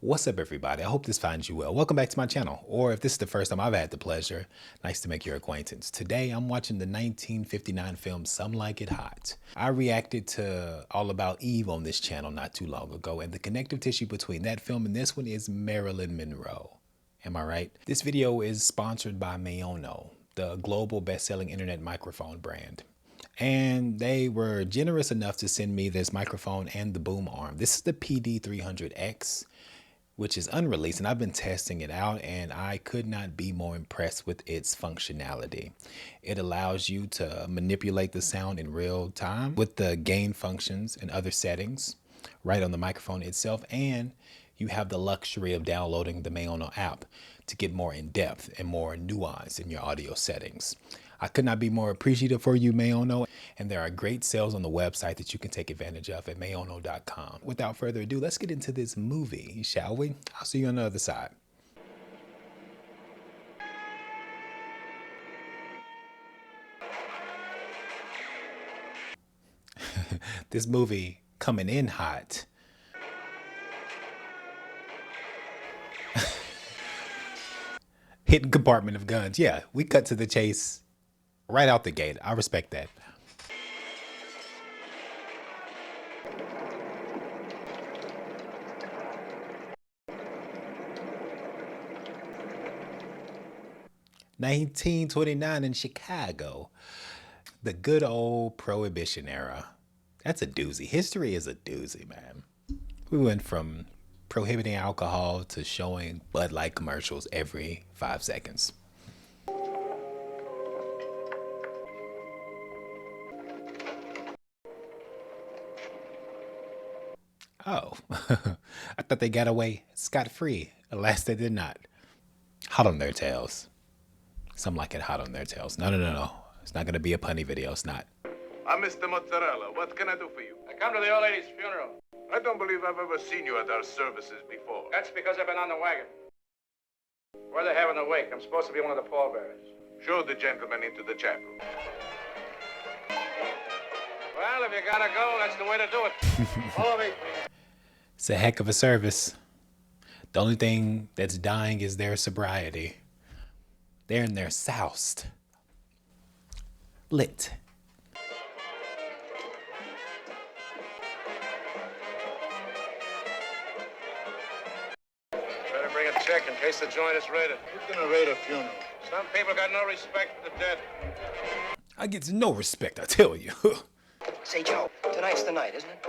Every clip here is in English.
What's up, everybody? I hope this finds you well. Welcome back to my channel, or if this is the first time I've had the pleasure, nice to make your acquaintance. Today, I'm watching the 1959 film Some Like It Hot. I reacted to All About Eve on this channel not too long ago, and the connective tissue between that film and this one is Marilyn Monroe. Am I right? This video is sponsored by Maono, the global best-selling internet microphone brand. And they were generous enough to send me this microphone and the boom arm. This is the PD300X. Which is unreleased, and I've been testing it out, and I could not be more impressed with its functionality. It allows you to manipulate the sound in real time with the gain functions and other settings right on the microphone itself, and you have the luxury of downloading the Maono app to get more in depth and more nuance in your audio settings. I could not be more appreciative for you, Maono, and there are great sales on the website that you can take advantage of at maono.com. Without further ado, let's get into this movie, shall we? I'll see you on the other side. This movie coming in hot. Hidden compartment of guns. Yeah, we cut to the chase right out the gate. I respect that. (1929) in Chicago. The good old Prohibition era. That's a doozy. History is a doozy, man. We went from prohibiting alcohol to showing Bud Light commercials every 5 seconds. Oh, I thought they got away scot-free. Alas, they did not. Hot on their tails. Some like it hot on their tails. No. It's not going to be a punny video. It's not. I'm Mr. Mozzarella. What can I do for you? I come to the old lady's funeral. I don't believe I've ever seen you at our services before. That's because I've been on the wagon. Where are they having the wake? I'm supposed to be one of the pallbearers. Show the gentleman into the chapel. Well, if you gotta go, that's the way to do it. Follow me. It's a heck of a service. The only thing that's dying is their sobriety. They're in their soused. Lit. Better bring a check in case the joint is raided. Who's gonna raid a funeral? Some people got no respect for the dead. I get no respect, I tell you. Say, Joe, tonight's the night, isn't it?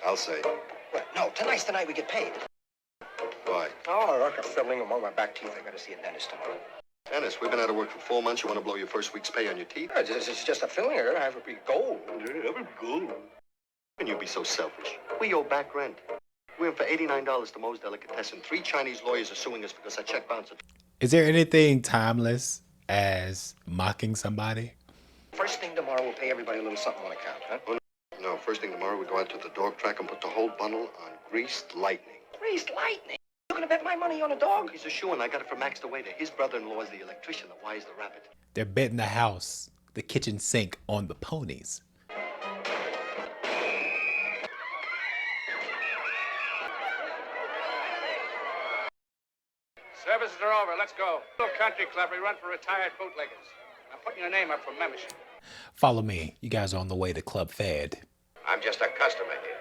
I'll say. Well, no, tonight's the night we get paid. Why? Oh, I got a filling among my back teeth. I gotta see a dentist tomorrow. Dennis, we've been out of work for 4 months. You want to blow your first week's pay on your teeth? It's just a filling. I have to be gold. Can you be so selfish? We owe back rent. We're in for $89 to Moe's Delicatessen. 3 Chinese lawyers are suing us because our check bounced. Is there anything timeless as mocking somebody? First thing tomorrow, we'll pay everybody a little something on account, huh? No, first thing tomorrow, we go out to the dog track and put the whole bundle on greased lightning. Greased lightning. You're gonna bet my money on a dog? He's a shoe, and I got it from Max the waiter. His brother-in-law is the electrician that wires the rabbit. They're betting the house, the kitchen sink on the ponies. Services are over. Let's go. Little country club. We run for retired bootleggers. I'm putting your name up for membership. Follow me. You guys are on the way to Club Fed. I'm just a customer here.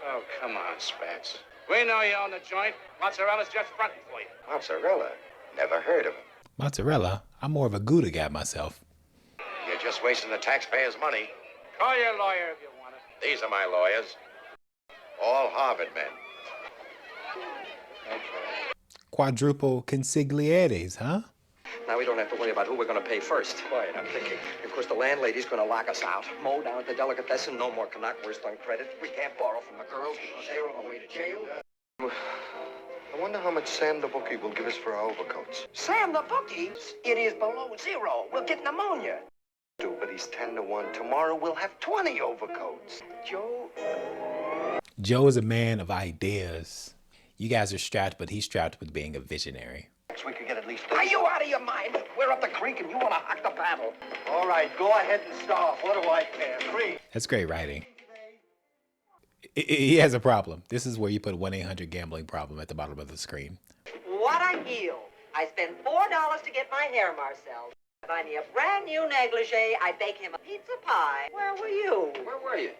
Oh, come on, Spats. We know you own the joint. Mozzarella's just fronting for you. Mozzarella? Never heard of him. Mozzarella? I'm more of a Gouda guy myself. You're just wasting the taxpayers' money. Call your lawyer if you want it. These are my lawyers. All Harvard men. Okay. Quadruple consiglieres, huh? Now we don't have to worry about who we're gonna pay first. Quiet, I'm thinking. Of course, the landlady's gonna lock us out. Moe down at the delicatessen, no more Canuck, worst on credit. We can't borrow from the girls. They're on the way to jail. I wonder how much Sam the bookie will give us for our overcoats. Sam the bookie? It is below zero. We'll get pneumonia. Dude, but he's 10 to 1. Tomorrow we'll have 20 overcoats. Joe? Joe is a man of ideas. You guys are strapped, but he's strapped with being a visionary. We could get at least... Are you out of your mind? We're up the creek and you want to hock the paddle. All right, go ahead and start. What do I care? 3. That's great writing. He has a problem. This is where you put 1-800-GAMBLING problem at the bottom of the screen. What a heel. I spent $4 to get my hair marcelled. Buy me a brand new negligee. I bake him a pizza pie. Where were you? Where were you?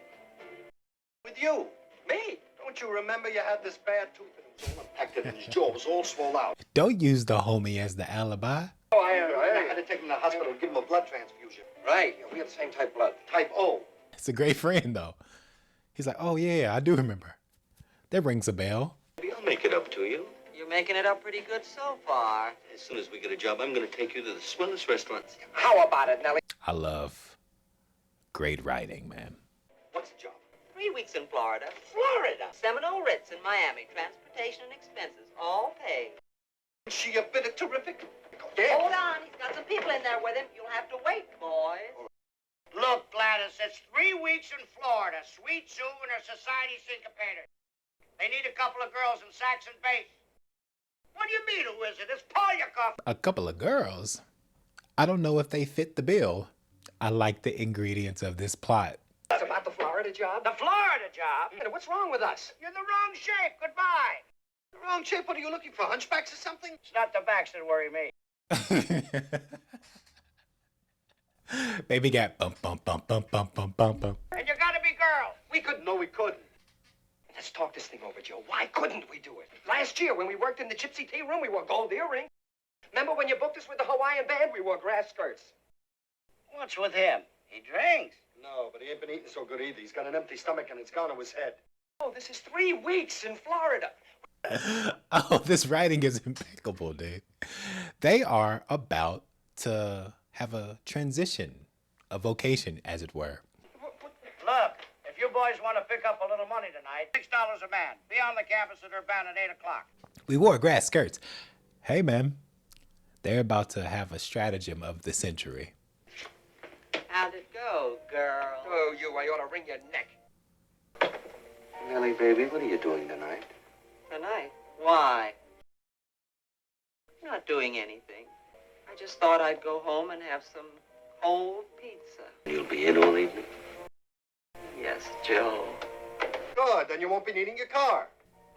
With you. Me? Don't you remember you had this bad tooth and it was all impacted and his jaw was all swollen out? Don't use the homie as the alibi. Oh, I had to take him to the hospital to give him a blood transfusion. Right. Yeah, we have the same type blood. Type O. It's a great friend, though. He's like, oh, yeah, I do remember. That rings a bell. Maybe I'll make it up to you. You're making it up pretty good so far. As soon as we get a job, I'm going to take you to the swellest restaurants. How about it, Nellie? I love great writing, man. What's the job? 3 weeks in Florida. Florida. Seminole Ritz in Miami. Transportation and expenses. All paid. Is she a bit of terrific? Yeah. Hold on. He's got some people in there with him. You'll have to wait, boys. Look, Gladys, it's 3 weeks in Florida. Sweet Sue and her society syncopated. They need a couple of girls in sax and bass. What do you mean, who is it? It's Polyakov. A couple of girls. I don't know if they fit the bill. I like the ingredients of this plot. That's about the Florida job? The Florida job? Hey, what's wrong with us? You're in the wrong shape. Goodbye. The wrong shape. What are you looking for? Hunchbacks or something? It's not the backs that worry me. Baby got bump, bump, bump, bump, bump, bump, bump, bump. And you gotta be girls. We couldn't. No, we couldn't. Let's talk this thing over, Joe. Why couldn't we do it? Last year, when we worked in the gypsy tea room, we wore gold earrings. Remember when you booked us with the Hawaiian band? We wore grass skirts. What's with him? He drinks. No, but he ain't been eating so good either. He's got an empty stomach and it's gone to his head. Oh, this is 3 weeks in Florida. Oh, this writing is impeccable, dude. They are about to have a transition, a vocation, as it were. Look, if you boys want to pick up a little money tonight, $6 a man. Be on the campus at Urbana at 8 o'clock. We wore grass skirts. Hey, man. They're about to have a stratagem of the century. How'd it go, girl? Oh, you, I ought to wring your neck. Nellie, baby, what are you doing tonight? Tonight? Why? Not doing anything. I just thought I'd go home and have some cold pizza. You'll be in all evening. Yes, Joe. Good, then you won't be needing your car.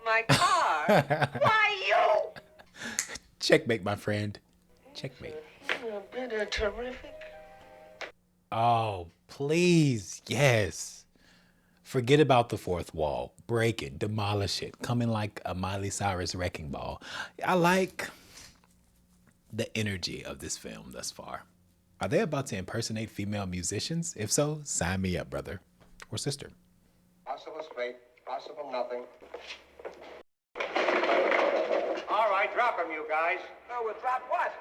My car? Why, you? Checkmate, my friend. Checkmate. A bit of terrific. Oh, please. Yes. Forget about the fourth wall. Break it. Demolish it. Come in like a Miley Cyrus wrecking ball. I like the energy of this film thus far. Are they about to impersonate female musicians? If so, sign me up, brother or sister. Possible straight, possible nothing. All right, drop him, you guys. Oh, we'll drop what?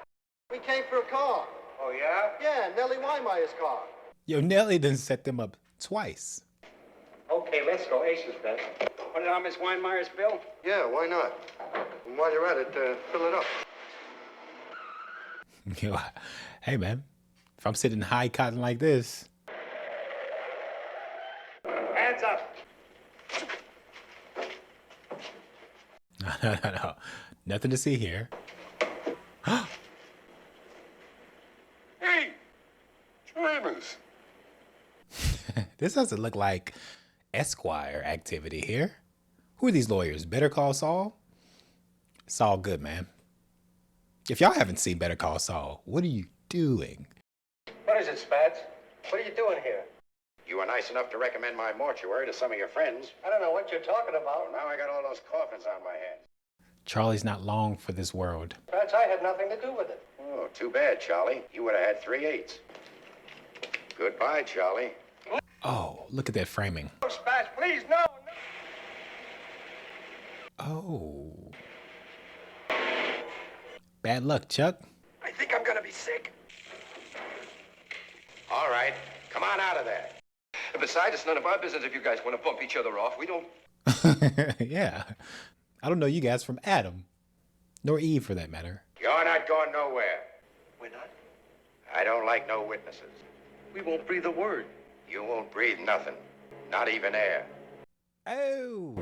We came for a car. Oh, yeah? Yeah, Nellie Weimeier's car. Yo, Nelly done set them up twice. Okay, let's go. Aces, bet. Put it on Miss Weinmeier's bill. Yeah, why not? And while you're at it, fill it up. Yo, hey, man. If I'm sitting high cotton like this. Hands up. No. Nothing to see here. Hey, Travis. This doesn't look like Esquire activity here. Who are these lawyers? Better Call Saul? Saul good, man. If y'all haven't seen Better Call Saul, what are you doing? What is it, Spats? What are you doing here? You were nice enough to recommend my mortuary to some of your friends. I don't know what you're talking about. Well, now I got all those coffins on my hands. Charlie's not long for this world. Spats, I had nothing to do with it. Oh, too bad, Charlie. You would have had 3/8. Goodbye, Charlie. Oh, look at that framing. Oh, Spats, please, no. Oh. Bad luck, Chuck. I think I'm gonna be sick. All right, come on out of there. And besides, it's none of our business if you guys want to bump each other off. We don't. Yeah. I don't know you guys from Adam, nor Eve for that matter. You're not going nowhere. We're not. I don't like no witnesses. We won't breathe a word. You won't breathe nothing, not even air. Oh.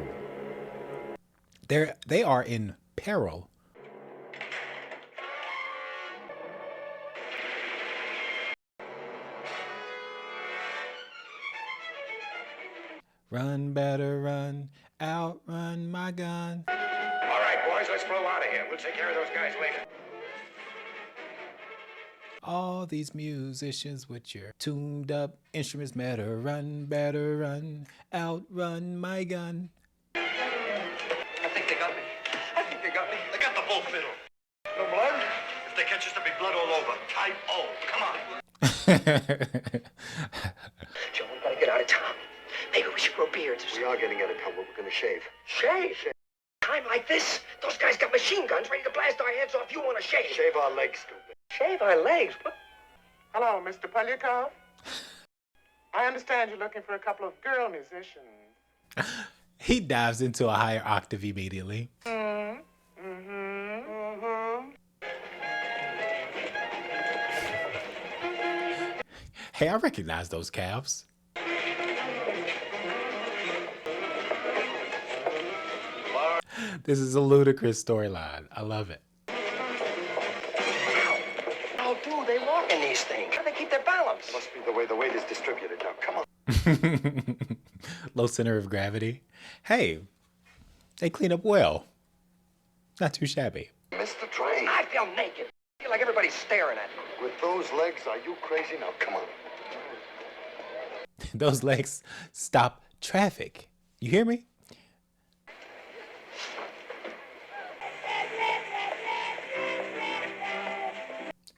They are in peril. Run, better run, outrun my gun. All right, boys, let's blow out of here. We'll take care of those guys later. All these musicians with your tuned up instruments better run, outrun my gun. I think they got me. I think they got me. They got the bull fiddle. No blood? If they catch us, there'll be blood all over. Type O. Come on. Joe, we gotta get out of town. Maybe we should grow beards or We something. are getting out of town, but we're going to shave. Shave? Time like this? Those guys got machine guns ready to blast our heads off. You want to shave? Shave our legs, stupid. Shave our legs? What? Hello, Mr. Polyakov. I understand you're looking for a couple of girl musicians. He dives into a higher octave immediately. Hey, I recognize those calves. This is a ludicrous storyline. I love it. How do they walk in these things? How do they keep their balance? Must be the way the weight is distributed. Now, come on. Low center of gravity. Hey, they clean up well. Not too shabby. Mr. Train. I feel naked. I feel like everybody's staring at me. With those legs, are you crazy? Now, come on. Those legs stop traffic. You hear me?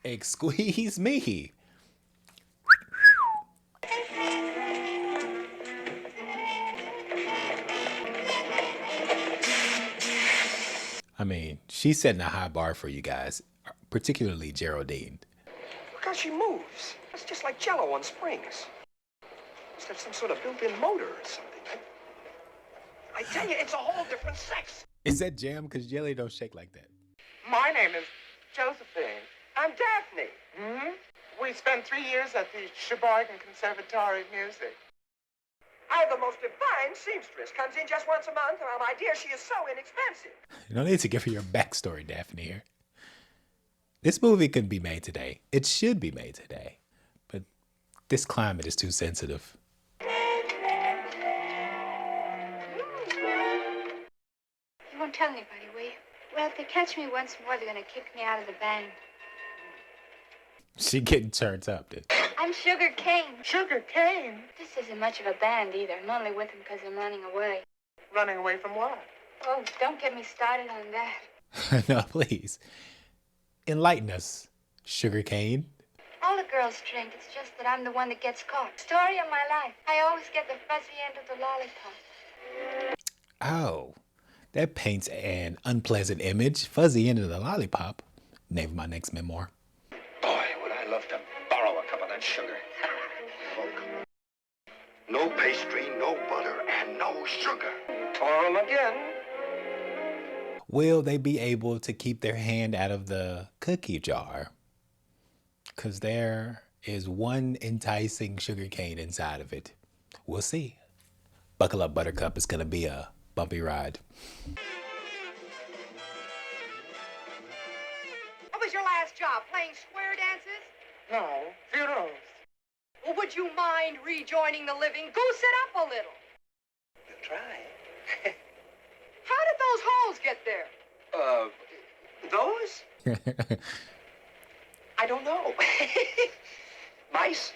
Excuse me. I mean, she's setting a high bar for you guys, particularly Geraldine. Look how she moves. It's just like Jello on springs. Must have some sort of built-in motor or something. I tell you, it's a whole different sex. Is that jam? Because jelly don't shake like that. My name is Josephine. I'm Daphne. We spent 3 years at the Sheboygan Conservatory of Music. I have the most divine seamstress. Comes in just once a month. Oh, my dear, she is so inexpensive. You don't need to give her your backstory, Daphne, here. This movie could be made today. It should be made today. But this climate is too sensitive. You won't tell anybody, will you? Well, if they catch me once more, they're going to kick me out of the band. She getting turned up, dude. I'm Sugar Cane. Sugar cane? This isn't much of a band either. I'm only with them because I'm running away. Running away from what? Oh, don't get me started on that. No, please. Enlighten us, Sugar Cane. All the girls drink. It's just that I'm the one that gets caught. Story of my life. I always get the fuzzy end of the lollipop. Oh, that paints an unpleasant image. Fuzzy end of the lollipop. Name of my next memoir. Boy, would I love to borrow a cup of that sugar. No pastry, no butter, and no sugar. Tore 'em again. Will they be able to keep their hand out of the cookie jar? Because there is one enticing sugar cane inside of it. We'll see. Buckle up, Buttercup. It's going to be a bumpy ride. What was your last job? Playing square dances? No, funerals. Well, would you mind rejoining the living? Goose it up a little. We'll try. How did those holes get there? Those? I don't know. Mice?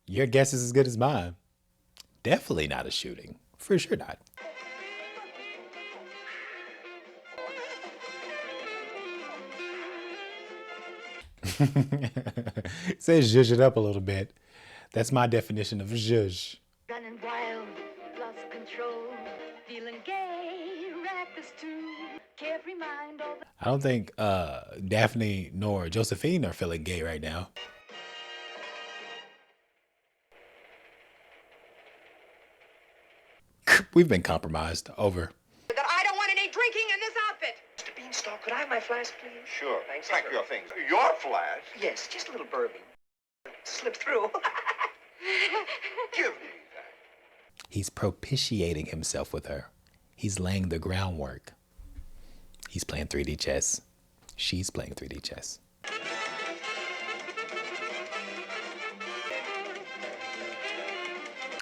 Your guess is as good as mine. Definitely not a shooting. For sure not. It says zhuzh it up a little bit. That's my definition of zhuzh. Running wild, lost control, feeling gay, reckless too, carefree mind all the... I don't think Daphne nor Josephine are feeling gay right now. We've been compromised. Over. That I don't want any drinking in this outfit. Mr. Beanstalk, could I have my flask, please? Sure. Thanks, Pack sir. your things. Your flash? Yes, just a little bourbon. Slip through. Give me that. He's propitiating himself with her. He's laying the groundwork. He's playing 3D chess. She's playing 3D chess.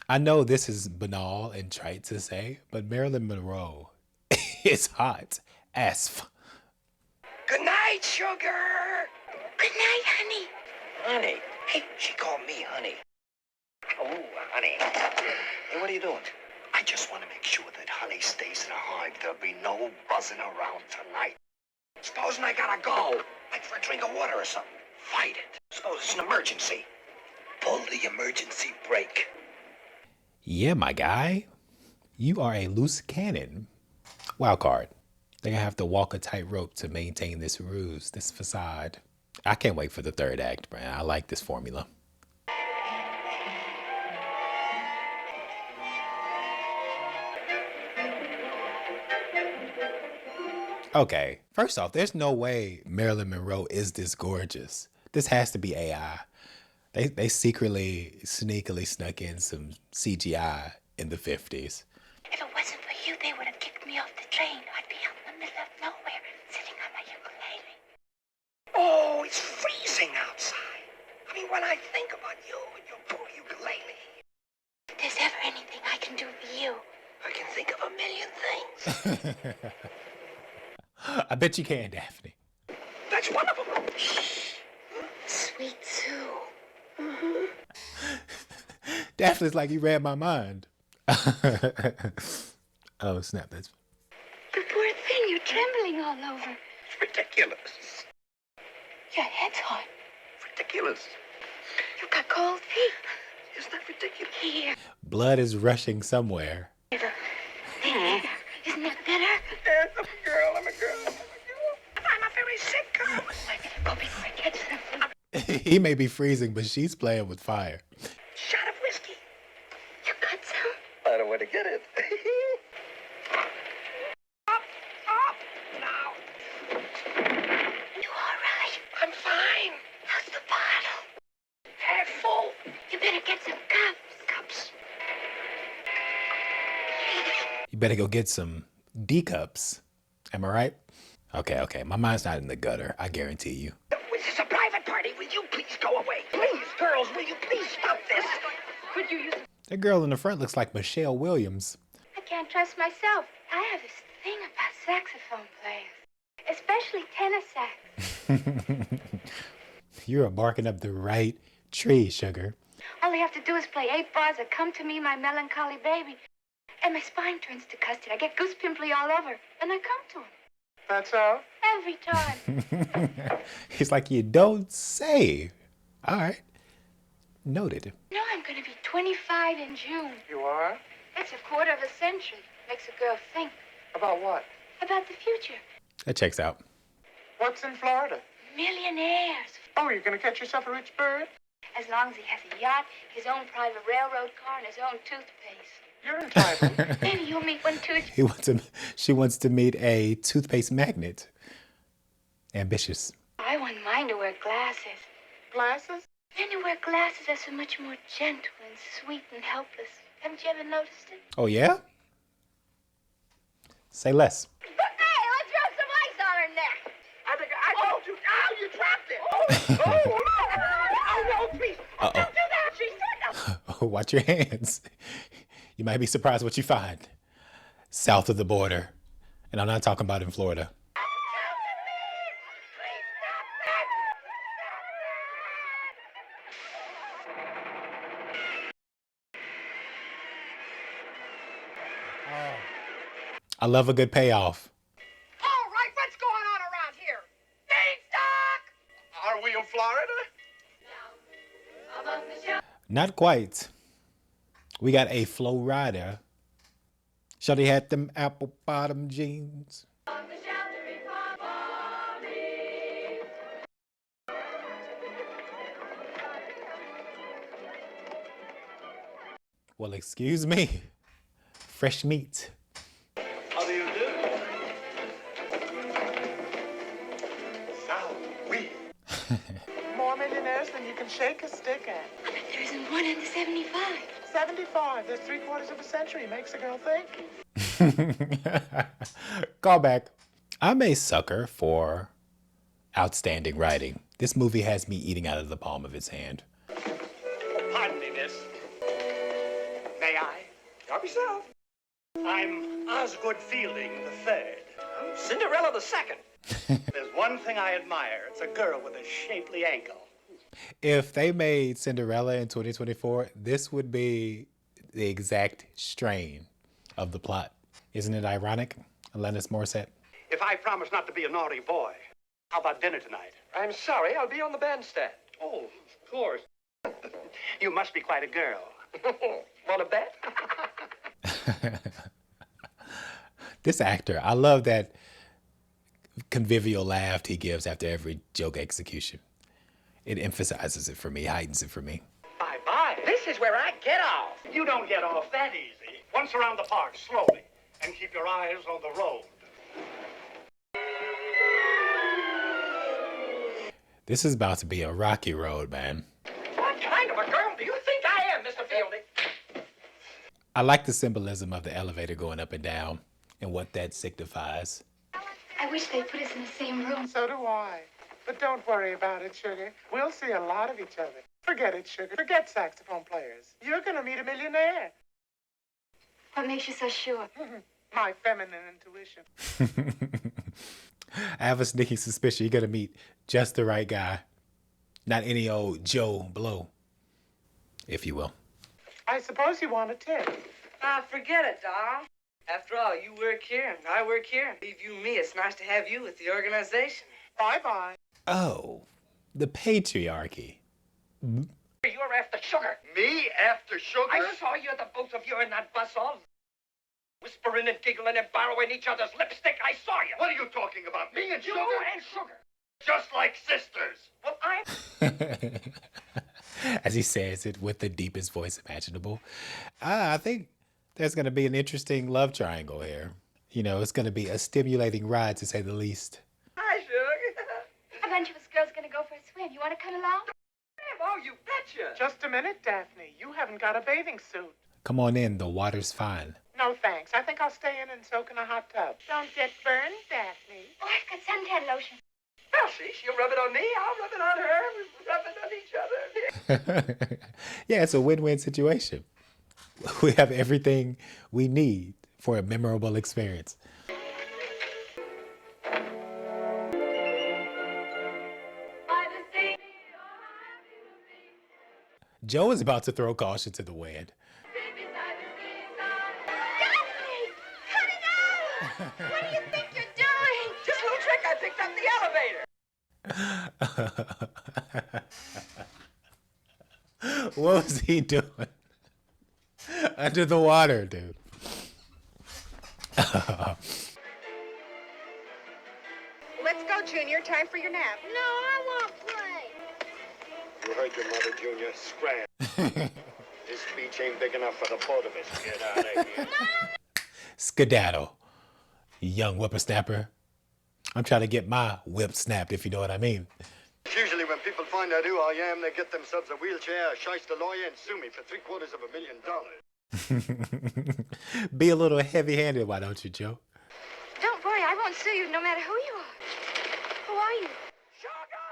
I know this is banal and trite to say, but Marilyn Monroe is hot as Good night, sugar. Good night, honey. Honey. Hey, she called me honey. Oh, honey. Hey, what are you doing? I just want to make sure that honey stays in her heart. There'll be no buzzing around tonight. Supposing I gotta go, like for a drink of water or something. Fight it. Suppose it's an emergency. Pull the emergency brake. Yeah, my guy. You are a loose cannon. Wild card. They're gonna have to walk a tightrope to maintain this ruse, this facade. I can't wait for the third act, man. I like this formula. Okay, first off, there's no way Marilyn Monroe is this gorgeous. This has to be AI. They secretly, sneakily snuck in some CGI in the 50s. If it wasn't for you, they would have kicked me off the train. I'd be out in the middle of nowhere, sitting on my ukulele. Oh, it's freezing outside. I mean, when I think about you and your poor ukulele, If there's ever anything I can do for you, I can think of a million things. I bet you can, Daphne. That's one of them. sweet Sue. Daphne's like, you read my mind. Oh, snap. That's You poor thing, you're trembling all over. It's ridiculous. Your head's hot. Ridiculous. You've got cold feet. Isn't that ridiculous? Here. blood is rushing somewhere. Isn't that better? Yes, I'm a girl. I'm a girl. I'm a very sick girl. Go before I catch something. He may be freezing, but she's playing with fire. Shot of whiskey. You got some? I don't want to get it. Up now. You all right? I'm fine. How's the bottle? Half full. You better get some cups. Cups. You better go get some D cups. Am I right? Okay. My mind's not in the gutter. I guarantee you. This is a private party. Will you please go away? Please, girls, will you please stop this? Could you use... That girl in the front looks like Michelle Williams. I can't trust myself. I have this thing about saxophone players, especially tenor sax. You're barking up the right tree, sugar. All I have to do is play 8 bars of Come to Me, My Melancholy Baby, and my spine turns to custard. I get goose pimply all over, and I come to him. That's all? Every time. He's like, you don't say. All right. Noted. You know I'm going to be 25 in June. You are? That's a quarter of a century. Makes a girl think About what? about the future. That checks out. What's in Florida? Millionaires. Oh, you're going to catch yourself a rich bird? As long as he has a yacht, his own private railroad car, and his own toothpaste. You're entitled. Maybe you'll meet one too. She wants to meet a toothpaste magnet. Ambitious. I want mine to wear glasses. Glasses? Men who wear glasses are so much more gentle and sweet and helpless. Haven't you ever noticed it? Oh, yeah? Say less. Hey, let's rub some ice on her neck. I think I told you. Oh, you dropped it. Oh, no, please. Uh-oh. Don't do that. She said no. Watch your hands. You might be surprised what you find south of the border. And I'm not talking about in Florida. I love a good payoff. All right, what's going on around here? Beanstalk! Are we in Florida? Not quite. We got a Flow Rider. Shorty had them apple bottom jeans. Well, excuse me. Fresh meat. How do you do? So, we. More millionaires than you can shake a stick at. I bet there isn't one in the 75. 75. There's 3/4 of a century. Makes a girl think. Call back. I'm a sucker for outstanding writing. This movie has me eating out of the palm of its hand. Pardon me, miss. yourself. I'm Osgood Fielding the third. Cinderella the second. There's one thing I admire. It's a girl with a shapely ankle. If they made Cinderella in 2024, this would be the exact strain of the plot. Isn't it ironic, Alanis Morissette? If I promise not to be a naughty boy, how about dinner tonight? I'm sorry, I'll be on the bandstand. Oh, of course. You must be quite a girl. Want to bet? This actor, I love that convivial laugh he gives after every joke execution. It emphasizes it for me, heightens it for me. Bye-bye. This is where I get off. You don't get off that easy. Once around the park, slowly, and keep your eyes on the road. This is about to be a rocky road, man. What kind of a girl do you think I am, Mr. Fielding? I like the symbolism of the elevator going up and down and what that signifies. I wish they'd put us in the same room. So do I. But don't worry about it, Sugar. We'll see a lot of each other. Forget it, Sugar. Forget saxophone players. You're gonna meet a millionaire. What makes you so sure? My feminine intuition. I have a sneaking suspicion you're going to meet just the right guy. Not any old Joe Blow, if you will. I suppose you want a tip. Ah, forget it, Dom. After all, you work here and I work here. Leave you me, it's nice to have you with the organization. Bye-bye. Oh, the patriarchy. You're after Sugar. Me after Sugar? I saw you, the both of you, in that bus all whispering and giggling and borrowing each other's lipstick. I saw you. What are you talking about? Me and You Sugar? and Sugar. Just like sisters. Well, As he says it with the deepest voice imaginable. I think there's going to be an interesting love triangle here. You know, it's going to be a stimulating ride, to say the least. Hi, Sugar. A bunch of us girls gonna go for a swim. You wanna come along? Oh, you betcha. Just a minute, Daphne. You haven't got a bathing suit. Come on in, the water's fine. No, thanks. I think I'll stay in and soak in a hot tub. Don't get burned, Daphne. Oh, I've got suntan lotion. Well, see, she'll rub it on me, I'll rub it on her, we'll rub it on each other. Yeah, it's a win-win situation. We have everything we need for a memorable experience. Joe is about to throw caution to the wind. Daphne! Cut it out! What do you think you're doing? Just a little trick, I picked up the elevator. What was he doing? Under the water, dude. Let's go, Junior. Time for your nap. No, I won't play. You heard your mother, Junior. Scram. This beach ain't big enough for the both of us. Get out of here. Skedaddle, young whippersnapper. I'm trying to get my whip snapped, if you know what I mean. Usually when people find out who I am, they get themselves a wheelchair, a shyster lawyer, and sue me for $750,000. Be a little heavy-handed, why don't you, Joe? Don't worry, I won't sue you no matter who you are. Who are you? Sugar!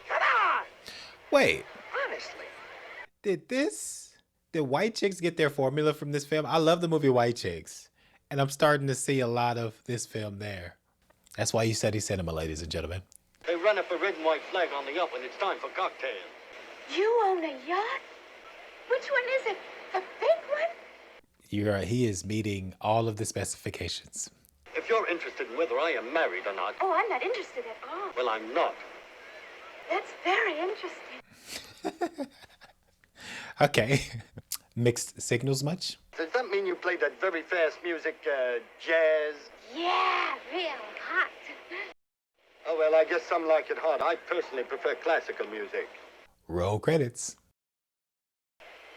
Come on! Wait, Honestly. did White Chicks get their formula from this film? I love the movie White Chicks, and I'm starting to see a lot of this film there. That's why you study cinema, ladies and gentlemen. They run up a red and white flag on the up when it's time for cocktails. You own a yacht? Which one is it? The big one? He is meeting all of the specifications. If you're interested in whether I am married or not, Oh, I'm not interested at all. well, I'm not. That's very interesting. Okay. Mixed signals much? Does that mean you play that very fast music, jazz? Yeah, real hot. Oh, well, I guess some like it hot. I personally prefer classical music. Roll credits.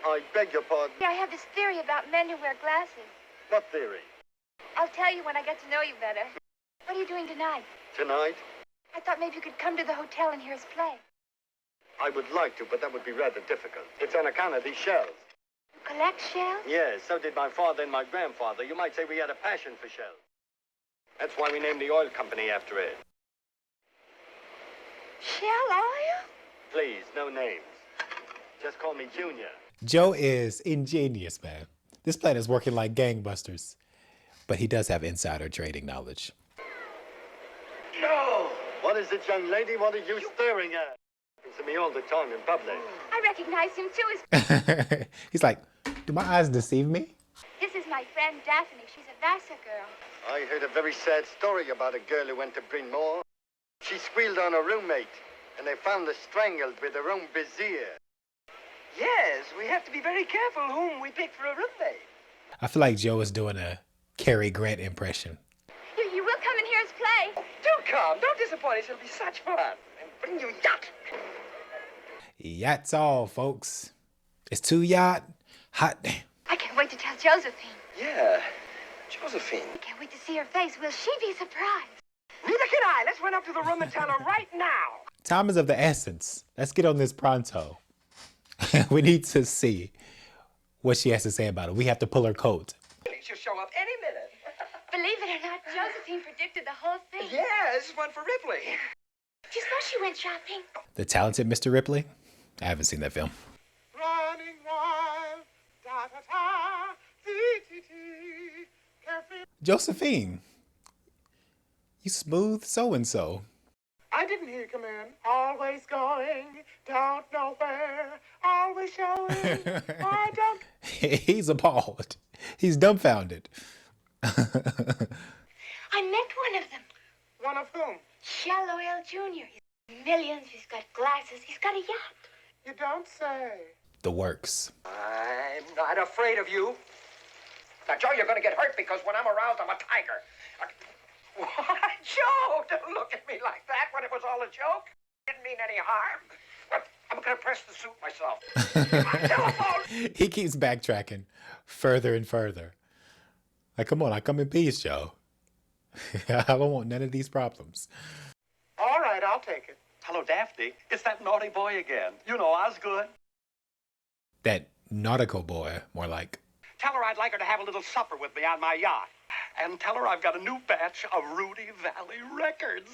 I beg your pardon. I have this theory about men who wear glasses. What theory? I'll tell you when I get to know you better. What are you doing tonight? Tonight? I thought maybe you could come to the hotel and hear us play. I would like to, but that would be rather difficult. It's on account of these shells. You collect shells? Yes, so did my father and my grandfather. You might say we had a passion for shells. That's why we named the oil company after it. Shell oil? Please, no names. Just call me Junior. Joe is ingenious, man. This plan is working like gangbusters. But he does have insider trading knowledge. No! What is it, young lady? What are you staring at? It's me all the time in public. I recognize him too. He's like, do my eyes deceive me? This is my friend Daphne. She's a Vassar girl. I heard a very sad story about a girl who went to Bryn Mawr. She squealed on her roommate, and they found her strangled with her own brassiere. Yes, we have to be very careful whom we pick for a roommate. I feel like Joe is doing a Cary Grant impression. You will come and hear us play. Do come. Don't disappoint us. It'll be such fun. And bring you yacht. Yacht's all, folks. It's too yacht. Hot damn. I can't wait to tell Josephine. Yeah, Josephine. I can't wait to see her face. Will she be surprised? Neither can I. Let's run up to the room and tell her right now. Time is of the essence. Let's get on this pronto. We need to see what she has to say about it. We have to pull her coat. She'll show up any minute. Believe it or not, Josephine predicted the whole thing. Yeah, this is one for Ripley. Just know she went shopping. The Talented Mr. Ripley? I haven't seen that film. Running wild, da da da, dee dee dee. Carefree. Josephine. You smooth so-and-so. I didn't hear you come in. Always going, don't know where. Always showing, I don't. He's appalled. He's dumbfounded. I met one of them. One of whom? Shallow L. Jr. He's millions. He's got glasses. He's got a yacht. You don't say. The works. I'm not afraid of you. Now, Joe, you're going to get hurt because when I'm aroused, I'm a tiger. What? Joe, don't look at me like that when it was all a joke. Didn't mean any harm. I'm going to press the suit myself. My telephone! He keeps backtracking further and further. Like, come on, I come in peace, Joe. I don't want none of these problems. All right, I'll take it. Hello, Daphne. It's that naughty boy again. You know Osgood. That nautical boy, more like. Tell her I'd like her to have a little supper with me on my yacht. And tell her I've got a new batch of Rudy Valley records.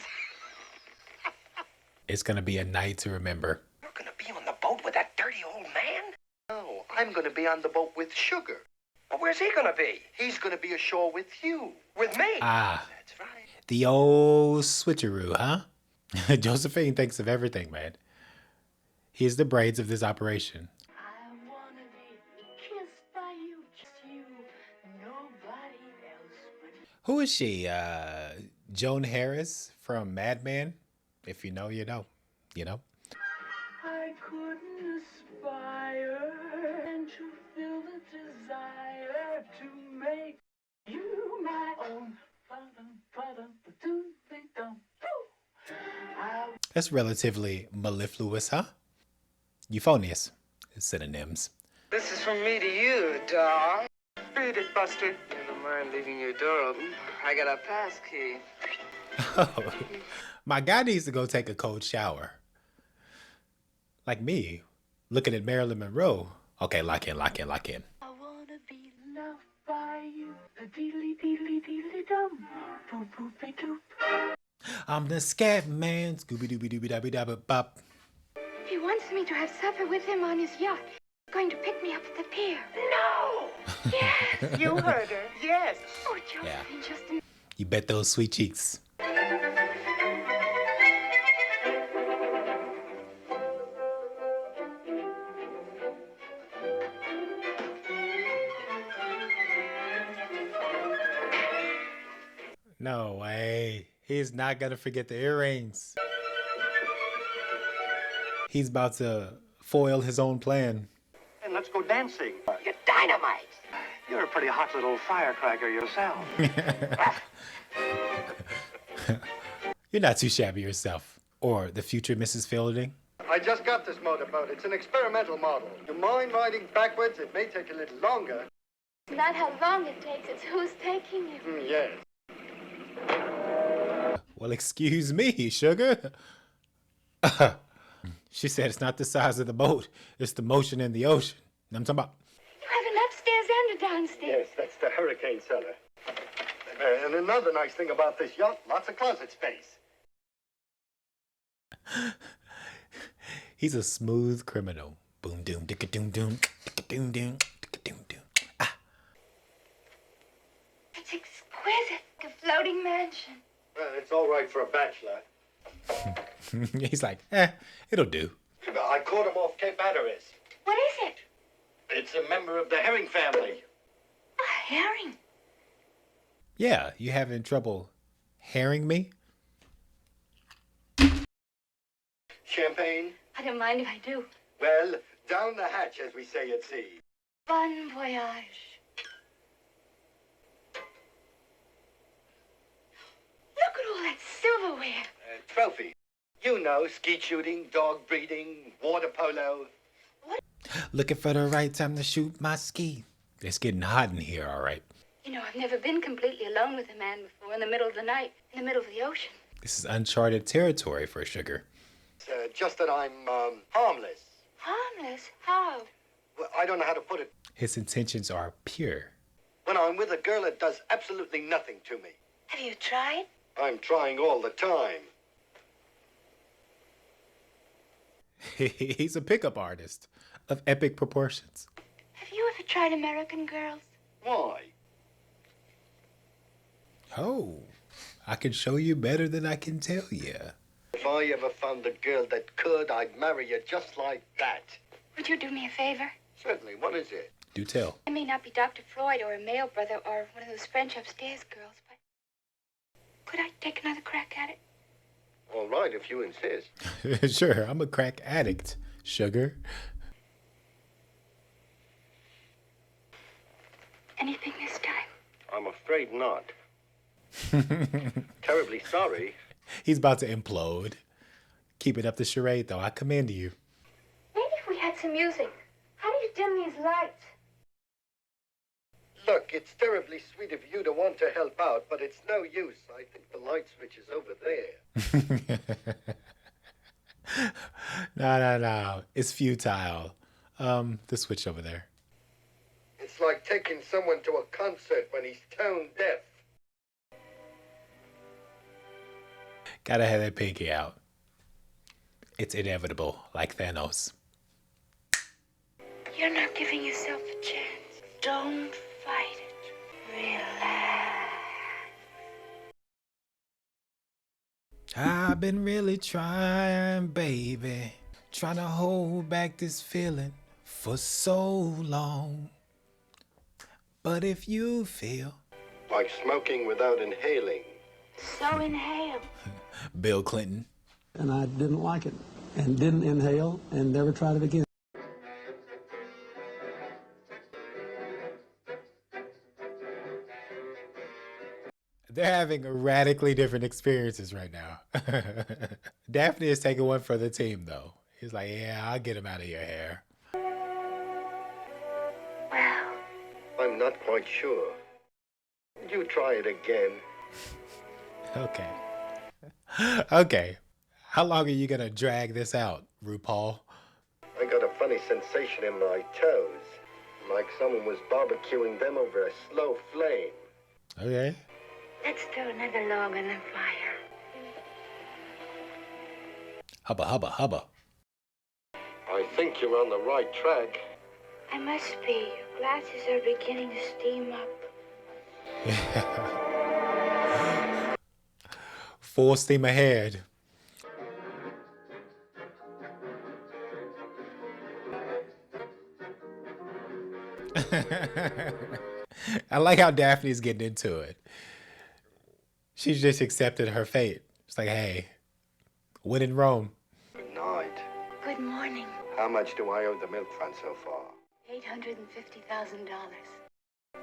It's going to be a night to remember. You're going to be on the boat with that dirty old man? No, I'm going to be on the boat with Sugar. Well, where's he going to be? He's going to be ashore with you. With me? Ah, That's right. the old switcheroo, huh? Josephine thinks of everything, man. He's the brains of this operation. I wanna be kissed by you, just you, nobody else but you. Who is she? Joan Harris from Mad Men? If you know, you know. You know? I couldn't aspire and to feel the desire to make you my own. That's relatively mellifluous, huh? Euphonious. Synonyms. This is from me to you, doll. Beat it, Buster. You don't mind leaving your door open? I got a pass key. Oh, my guy needs to go take a cold shower. Like me, looking at Marilyn Monroe. Okay, lock in, lock in, lock in. I wanna be loved by you. Deedly deedly deedly dum. Boop boop doop. I'm the scat man. Scooby Dooby Dooby Dabby Dabba Bop. He wants me to have supper with him on his yacht. He's going to pick me up at the pier. No! Yes. You heard her. Yes. Oh, Josephine, just a... You bet those sweet cheeks. No way. He's not gonna forget the earrings. He's about to foil his own plan. And let's go dancing. You're dynamite. You're a pretty hot little firecracker yourself. You're not too shabby yourself. Or the future Mrs. Fielding. I just got this motorboat. It's an experimental model. You mind riding backwards? It may take a little longer. It's not how long it takes, it's who's taking you. Yes. Well, excuse me, sugar. She said it's not the size of the boat, it's the motion in the ocean. I'm talking about. You have an upstairs and a downstairs. Yes, that's the hurricane cellar. And another nice thing about this yacht, lots of closet space. He's a smooth criminal. Boom doom dicka doom doom dicka doom doom dicka doom doom. Ah. mansion. Well, it's all right for a bachelor. He's like, it'll do. I caught him off Cape Hatteras. What is it? It's a member of the herring family. A herring. Yeah, you having trouble hearing me? Champagne? I don't mind if I do. Well, down the hatch, as we say at sea. Bon voyage. Look at all that silverware. Trophy. You know, skeet shooting, dog breeding, water polo. Looking for the right time to shoot my ski. It's getting hot in here, all right. You know, I've never been completely alone with a man before, in the middle of the night, in the middle of the ocean. This is uncharted territory for Sugar. Just that I'm harmless. Harmless? How? Well, I don't know how to put it. His intentions are pure. When I'm with a girl, it does absolutely nothing to me. Have you tried? I'm trying all the time. He's a pickup artist of epic proportions. Have you ever tried American Girls? Why? Oh, I can show you better than I can tell you. If I ever found a girl that could, I'd marry her just like that. Would you do me a favor? Certainly. What is it? Do tell. I may not be Dr. Floyd or a male brother or one of those French upstairs girls, but could I take another crack at it? All right, if you insist. Sure, I'm a crack addict, Sugar. Anything this time? I'm afraid not. Terribly sorry. He's about to implode. Keep it up the charade, though. I commend you. Maybe if we had some music. How do you dim these lights? Look, it's terribly sweet of you to want to help out, but it's no use. I think the light switch is over there. No. It's futile. The switch over there. It's like taking someone to a concert when he's tone deaf. Gotta have that pinky out. It's inevitable, like Thanos. You're not giving yourself a chance. Don't fight it. Relax. I've been really trying, baby. Trying to hold back this feeling for so long. But if you feel Like smoking without inhaling. So inhale. Bill Clinton. And I didn't like it and didn't inhale and never tried it again. They're having radically different experiences right now. Daphne is taking one for the team, though. He's like, yeah, I'll get him out of your hair. Well, I'm not quite sure. You try it again. Okay. Okay. How long are you going to drag this out, RuPaul? I got a funny sensation in my toes. Like someone was barbecuing them over a slow flame. Okay. let's throw another log on the fire. Hubba, hubba, hubba. I think you're on the right track. I must be. Your glasses are beginning to steam up. Full steam ahead. I like how Daphne's getting into it. She's just accepted her fate. It's like, hey, when in Rome. Good night. Good morning. How much do I owe the milk fund so far? $850,000.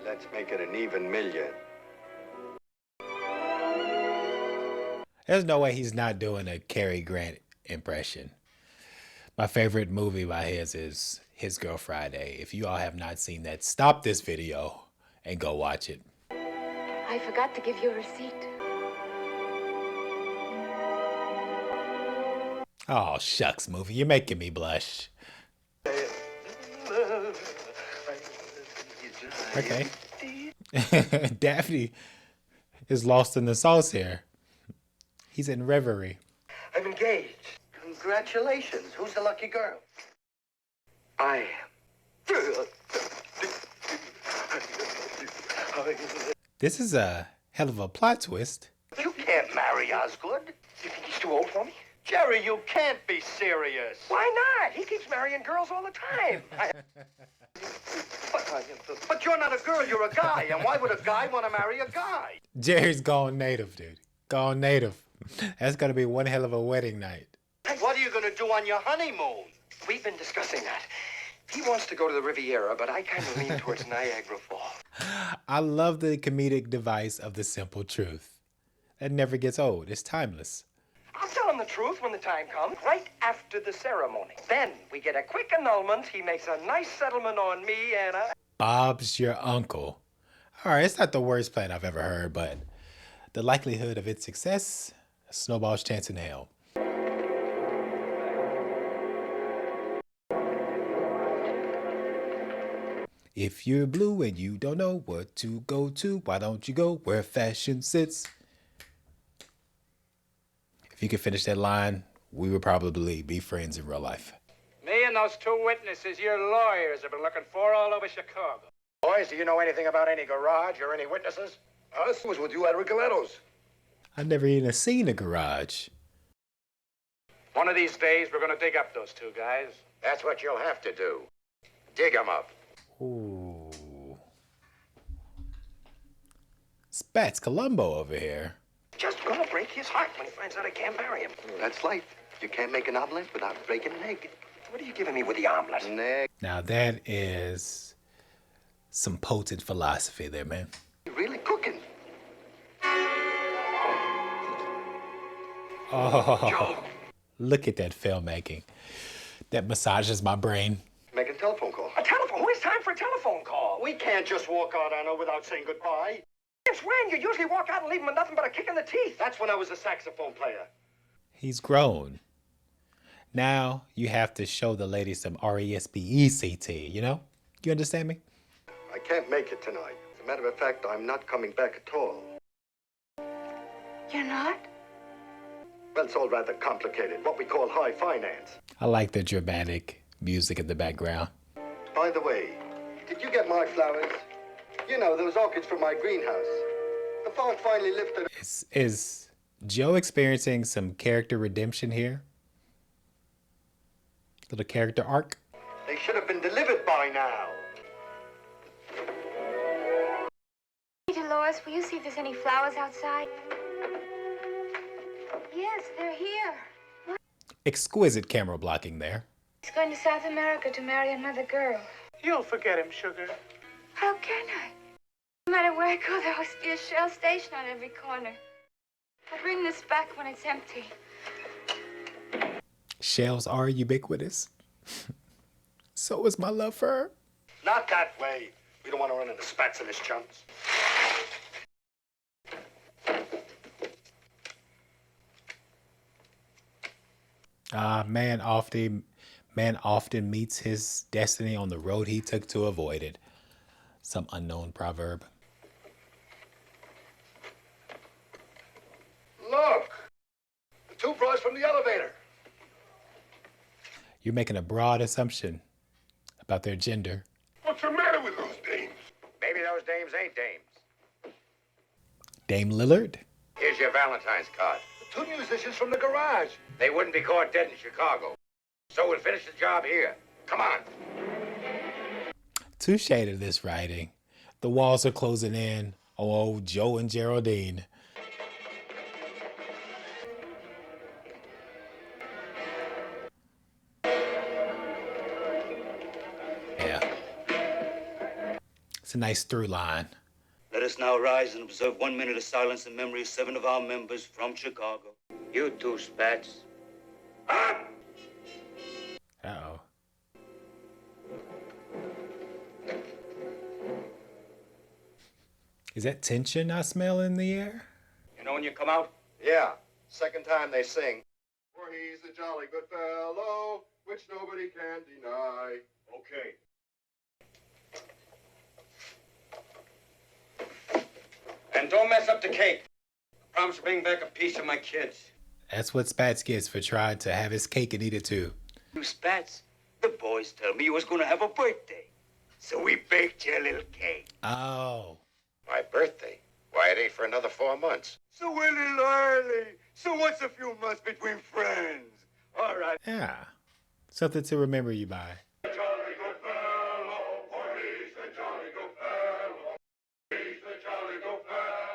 Let's make it an even million. There's no way he's not doing a Cary Grant impression. My favorite movie by his is His Girl Friday. If you all have not seen that, stop this video and go watch it. I forgot to give you a receipt. Oh, shucks, movie. You're making me blush. Okay. Daphne is lost in the sauce here. He's in reverie. I'm engaged. Congratulations. Who's the lucky girl? I am. This is a hell of a plot twist. marry Osgood? You think he's too old for me? Jerry, you can't be serious. Why not? He keeps marrying girls all the time. But you're not a girl, you're a guy. And why would a guy want to marry a guy? Jerry's gone native, dude. Gone native. That's gonna be one hell of a wedding night. What are you going to do on your honeymoon? We've been discussing that. He wants to go to the Riviera, but I kind of lean towards Niagara Falls. I love the comedic device of the simple truth. That never gets old. It's timeless. I'll tell him the truth when the time comes, right after the ceremony. Then we get a quick annulment. He makes a nice settlement on me, and Bob's your uncle. All right, it's not the worst plan I've ever heard, but the likelihood of its success, a snowball's chance in hell. If you're blue and you don't know what to go to, why don't you go where fashion sits? If you could finish that line, we would probably be friends in real life. Me and those two witnesses your lawyers have been looking for all over Chicago. Boys, do you know anything about any garage or any witnesses? Us was with you at Rigoletto's. I've never even seen a garage. One of these days, we're going to dig up those two guys. That's what you'll have to do. Dig them up. Ooh. Spats Columbo over here. just gonna break his heart when he finds out I can't marry him. That's life. You can't make an omelet without breaking an egg. What are you giving me with the omelet? An egg. Now that is some potent philosophy there, man. You're really cooking. Oh, look at that filmmaking. That massages my brain. Make a telephone call. A telephone? Who has time for a telephone call? We can't just walk out on her without saying goodbye. It's when you usually walk out and leave him with nothing but a kick in the teeth. That's when I was a saxophone player. He's grown. Now you have to show the lady some R-E-S-P-E-C-T, you know? You understand me? I can't make it tonight. As a matter of fact, I'm not coming back at all. You're not? Well, it's all rather complicated. What we call high finance. I like the dramatic music in the background. By the way, did you get my flowers? You know, those orchids from my greenhouse. The fog finally lifted. Is Joe experiencing some character redemption here? Little character arc? They should have been delivered by now. Hey, Dolores, will you see if there's any flowers outside? Yes, they're here. What? Exquisite camera blocking there. He's going to South America to marry another girl. You'll forget him, sugar. How can I? No matter where I go, there must be a Shell station on every corner. I'll bring this back when it's empty. Shells are ubiquitous. So is my love for her. Not that way. We don't want to run into spats in his chumps. Man often meets his destiny on the road he took to avoid it. Some unknown proverb. Look! The two bras from the elevator. You're making a broad assumption about their gender. What's the matter with those dames? Maybe those dames ain't dames. Dame Lillard? Here's your Valentine's card. The two musicians from the garage. They wouldn't be caught dead in Chicago. So we'll finish the job here. Come on. Touche to this writing. The walls are closing in on old Joe and Geraldine. Yeah. It's a nice through line. Let us now rise and observe 1 minute of silence in memory of 7 of our members from Chicago. You too, Spats. Uh-oh. Is that tension I smell in the air? You know when you come out? Yeah. Second time they sing. For he's a jolly good fellow, which nobody can deny. Okay. And don't mess up the cake. I promise to bring back a piece of my kids. That's what Spats gets for trying to have his cake and eat it too. You Spats, the boys tell me you was gonna have a birthday. So we baked you a little cake. Oh. My birthday? Why, it ain't for another 4 months. So Willie Liley. So what's a few months between friends? All right. Yeah. Something to remember you by. Jolly good fellow, oh, he's a jolly good fellow. He's a jolly good fellow.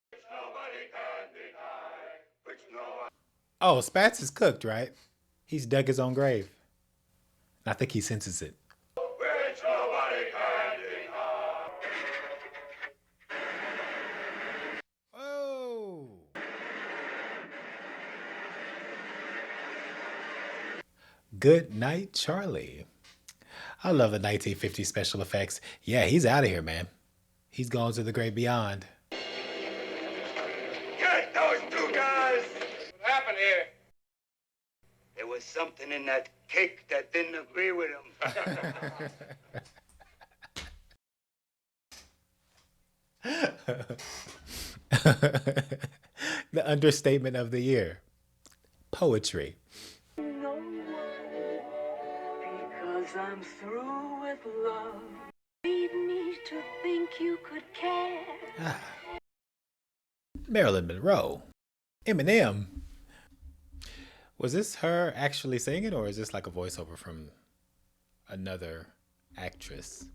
Which nobody can deny. Which no one. Oh, Spats is cooked, right? He's dug his own grave. I think he senses it. Which nobody can deny. Oh. Good night, Charlie. I love the 1950s special effects. Yeah, he's out of here, man. He's gone to the great beyond. Get those two guys! What happened here? There was something in that cake that didn't agree with him. The understatement of the year. Poetry. No way, because I'm through with love. Lead me to think you could care. Marilyn Monroe. Eminem. Was this her actually singing, or is this like a voiceover from another actress?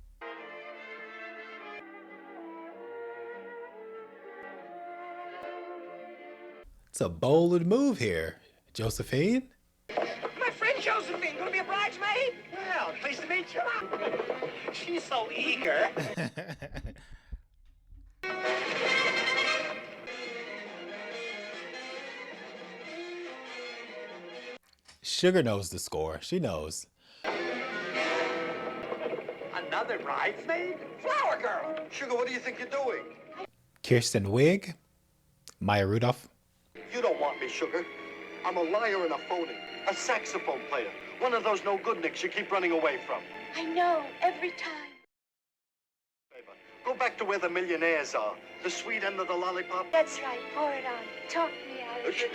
It's a bold move here, Josephine. My friend Josephine, gonna be a bridesmaid? Well, pleased to meet you. She's so eager. Sugar knows the score. She knows. Another bridesmaid? Flower girl. Sugar, what do you think you're doing? Kirsten Wiig. Maya Rudolph. You don't want me, Sugar. I'm a liar and a phony. A saxophone player. One of those no-good-nicks you keep running away from. I know, every time. Go back to where the millionaires are. The sweet end of the lollipop. That's right, pour it on. Talk me out of it.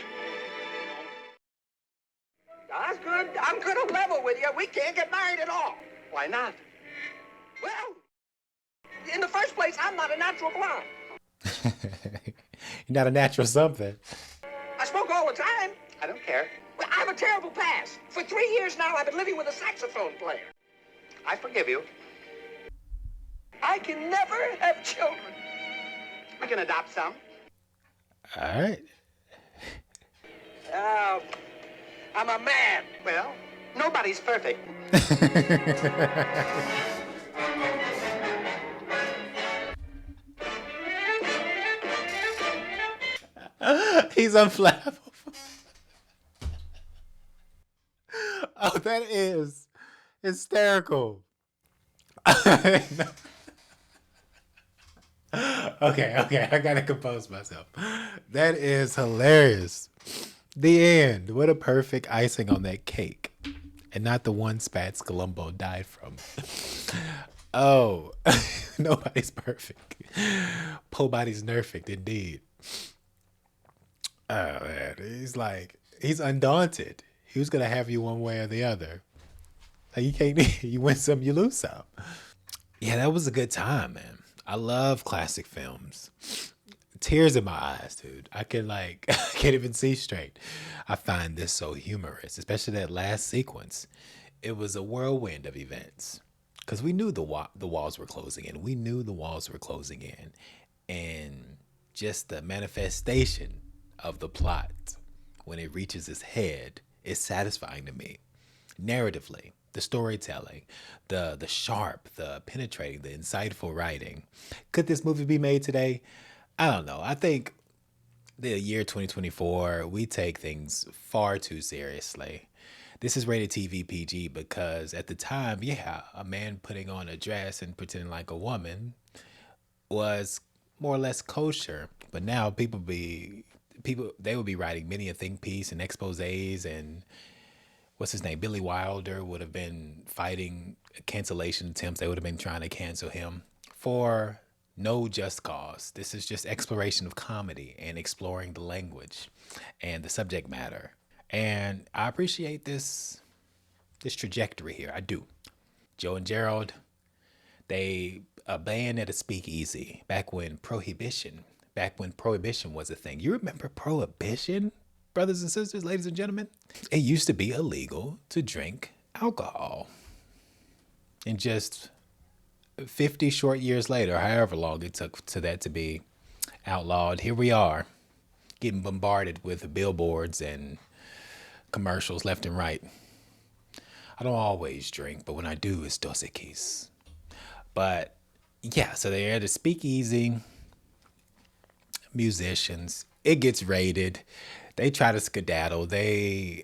That's good. I'm gonna level with you. We can't get married at all. Why not? Well, in the first place, I'm not a natural blonde. You're not a natural something. I smoke all the time. I don't care. Well, I have a terrible past. For 3 years now, I've been living with a saxophone player. I forgive you. I can never have children. We can adopt some. All right. I'm a man. Well, nobody's perfect. He's unflappable. Oh, that is hysterical. Okay, I gotta compose myself. That is hilarious. The end. What a perfect icing on that cake. And not the one Spats Columbo died from. Oh, nobody's perfect. Po body's nerfect, indeed. Oh, man. He's undaunted. He was going to have you one way or the other. Like, you can't, you win some, you lose some. Yeah, that was a good time, man. I love classic films. Tears in my eyes, dude. I can't even see straight. I find this so humorous, especially that last sequence. It was a whirlwind of events because we knew the walls were closing in. We knew the walls were closing in, and just the manifestation of the plot when it reaches its head is satisfying to me. Narratively, the storytelling, the sharp, the penetrating, the insightful writing. Could this movie be made today? I don't know. I think the year 2024, we take things far too seriously. This is rated TV PG because at the time, yeah, a man putting on a dress and pretending like a woman was more or less kosher. But now they would be writing many a think piece and exposés, and what's his name? Billy Wilder would have been fighting cancellation attempts. They would have been trying to cancel him for no just cause. This is just exploration of comedy and exploring the language and the subject matter. And I appreciate this trajectory here. I do. Joe and Gerald, they a band at a speakeasy back when prohibition was a thing. You remember prohibition, brothers and sisters, ladies and gentlemen? It used to be illegal to drink alcohol. And just 50 short years later, however long it took to that to be outlawed, here we are getting bombarded with billboards and commercials left and right. I don't always drink, but when I do, it's Dos Equis. But yeah, so they're at a speakeasy, musicians, it gets raided. They try to skedaddle. Their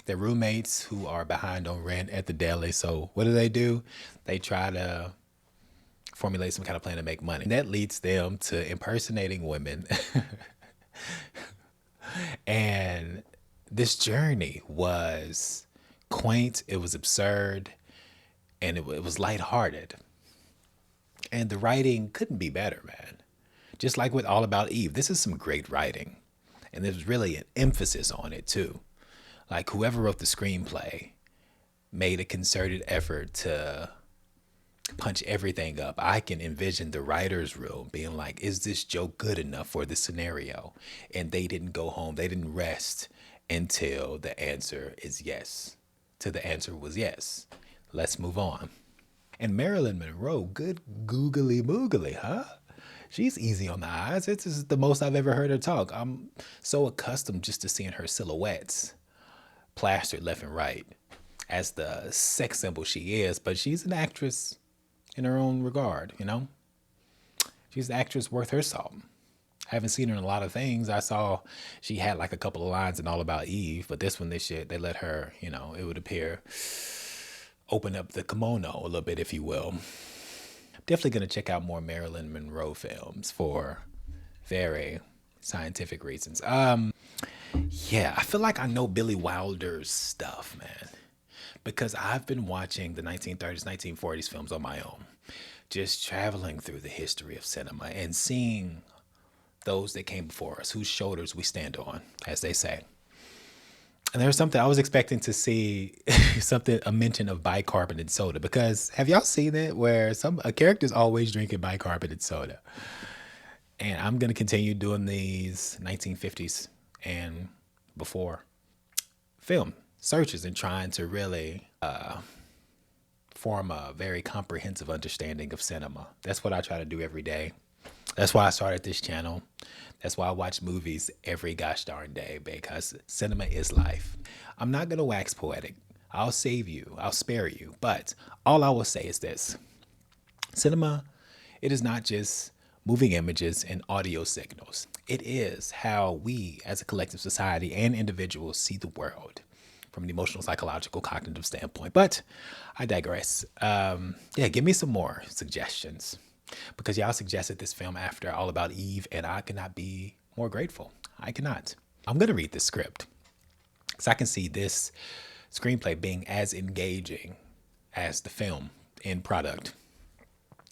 roommates who are behind on rent at the deli. So what do? They try to formulate some kind of plan to make money. And that leads them to impersonating women. And this journey was quaint, it was absurd, and it was lighthearted. And the writing couldn't be better, man. Just like with All About Eve, this is some great writing. And there's really an emphasis on it too. Like whoever wrote the screenplay made a concerted effort to punch everything up. I can envision the writer's room being like, is this joke good enough for this scenario? And they didn't go home. They didn't rest until the answer is yes. Till the answer was yes. Let's move on. And Marilyn Monroe, good googly moogly, huh? She's easy on the eyes. This is the most I've ever heard her talk. I'm so accustomed just to seeing her silhouettes plastered left and right as the sex symbol she is, but she's an actress in her own regard, you know? She's an actress worth her salt. I haven't seen her in a lot of things. I saw she had like a couple of lines in All About Eve, but this one, they let her, you know, it would appear, open up the kimono a little bit, if you will. Definitely going to check out more Marilyn Monroe films for very scientific reasons. Yeah, I feel like I know Billy Wilder's stuff, man, because I've been watching the 1930s, 1940s films on my own, just traveling through the history of cinema and seeing those that came before us, whose shoulders we stand on, as they say. And there's something I was expecting to see, a mention of bicarbonated soda, because have y'all seen it where a character's always drinking bicarbonated soda? And I'm going to continue doing these 1950s and before film searches and trying to really form a very comprehensive understanding of cinema. That's what I try to do every day. That's why I started this channel. That's why I watch movies every gosh darn day, because cinema is life. I'm not going to wax poetic. I'll save you. I'll spare you. But all I will say is this. Cinema, it is not just moving images and audio signals. It is how we as a collective society and individuals see the world from an emotional, psychological, cognitive standpoint. But I digress. Yeah, give me some more suggestions, because y'all suggested this film after All About Eve, and I could not be more grateful. I cannot. I'm going to read the script, because I can see this screenplay being as engaging as the film end product,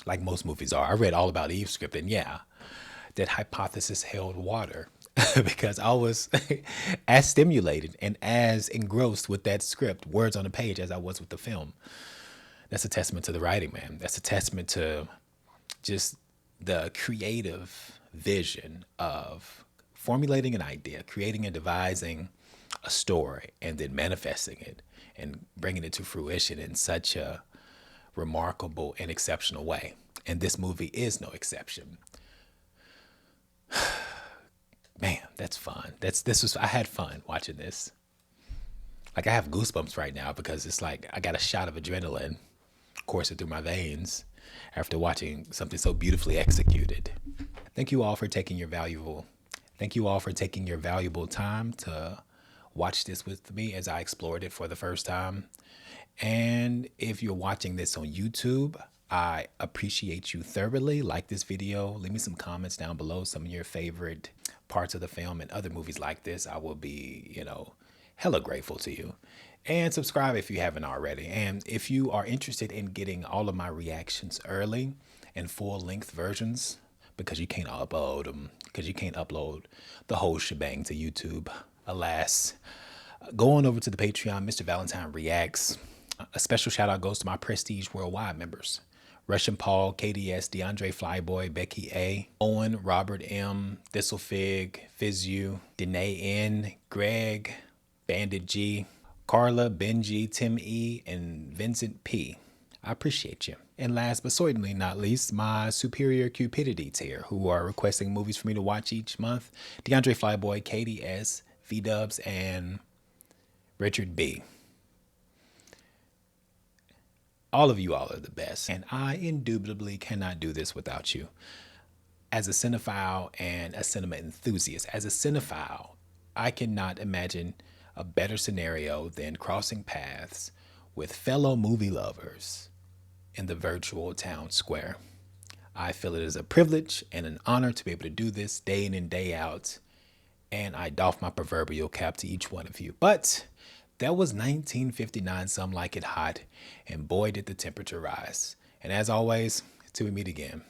like most movies are. I read All About Eve's script, and yeah, that hypothesis held water, because I was as stimulated and as engrossed with that script, words on the page, as I was with the film. That's a testament to the writing, man. That's a testament to just the creative vision of formulating an idea, creating and devising a story, and then manifesting it and bringing it to fruition in such a remarkable and exceptional way. And this movie is no exception. Man, that's fun. I had fun watching this. Like, I have goosebumps right now, because it's like I got a shot of adrenaline coursing through my veins after watching something so beautifully executed. Thank you all for taking your valuable time to watch this with me as I explored it for the first time. And if you're watching this on YouTube, I appreciate you thoroughly. Like this video, leave me some comments down below, some of your favorite parts of the film and other movies like this. I will be, hella grateful to you. And subscribe if you haven't already. And if you are interested in getting all of my reactions early and full-length versions, because you can't upload the whole shebang to YouTube, alas, go on over to the Patreon, Mr. Valentine Reacts. A special shout out goes to my Prestige Worldwide members. Russian Paul, KDS, DeAndre Flyboy, Becky A, Owen, Robert M, Thistlefig, Fizu, Danae N, Greg, Bandit G, Carla, Benji, Tim E, and Vincent P. I appreciate you. And last but certainly not least, my superior cupidity tier who are requesting movies for me to watch each month. DeAndre Flyboy, KDS, V-Dubs, and Richard B. All of you all are the best, and I indubitably cannot do this without you. As a cinephile and a cinema enthusiast, as a cinephile, I cannot imagine a better scenario than crossing paths with fellow movie lovers in the virtual town square. I feel it is a privilege and an honor to be able to do this day in and day out, and I doff my proverbial cap to each one of you. But that was 1959, Some Like It Hot, and boy did the temperature rise. And as always, till we meet again.